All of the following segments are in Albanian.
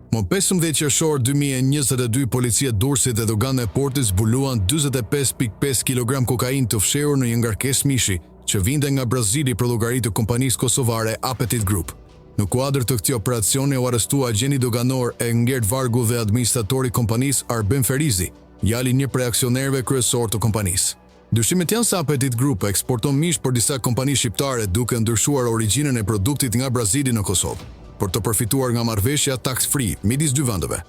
Më 15 qershor 2022, policia e Durrësit dhe Dogana e Portit zbuluan 45.5 kg kokainë të fshehur në një ngarkesë mishi që vinte nga Brazili për llogari të kompanisë kosovare Appetit Group. Në kuadër të këtij operacioni u arrestua agjenti doganor Engert Vargu dhe administratori i kompanisë Arben Ferizi, jali një prej aksionerëve kryesor të kompanisë. Dyshimet janë se Appetit Group eksporton mish për disa kompani shqiptare duke ndryshuar origjinën e produktit nga Brazili në Kosovë, për të përfituar nga marrëveshja tax-free midis dy vendeve.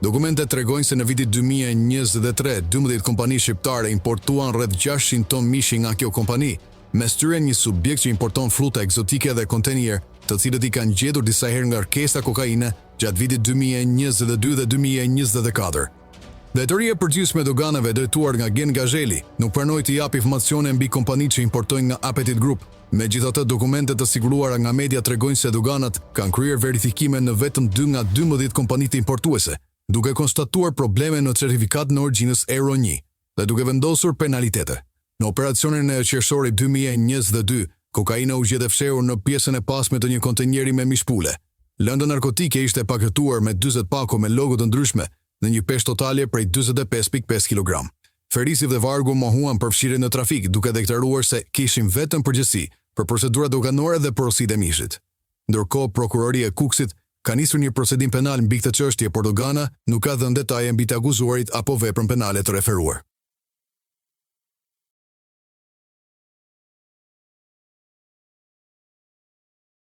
Dokumentet tregojnë se në vitin 2023, 12 kompani shqiptare importuan rreth 600 ton mishi nga kjo kompani, mes tyre një subjekt që importon fruta ekzotike dhe kontenier, të cilët i kanë gjetur disa herë ngarkesa kokaine gjatë vitit 2022 dhe 2024. Drejtoria e përgjithshme e doganave drejtuar nga Gen Gazheli nuk pranoi të japë informacione mbi kompanitë që importojnë nga Appetit Group. Megjithatë, dokumentet të siguruara nga media tregojnë se doganat kanë kryer verifikime në vetëm 2 nga 12 kompanitë importuese, duke konstatuar probleme në certifikatën e origjinës Euro 1 dhe duke vendosur penalitete. Në operacionin e qershorit 2022, kokaina u gjetë fshehur në pjesën e pasme të një kontenjeri me mishpule. Lëndë narkotike ishte paketuar me 40 pako me logo të ndryshme në një peshë totale prej 45.5 kg. Ferisi dhe Vargu mohuan përfshirjen në trafik, duke deklaruar se kishin vetëm përgjegjësi për procedurat doganore dhe porositë e mishit. Ndërkohë, prokuroria e Kukësit ka nisur një procedim penal mbi këtë çështje, por Dogana nuk ka dhënë detaje mbi të akuzuarit apo veprën penale të referuar.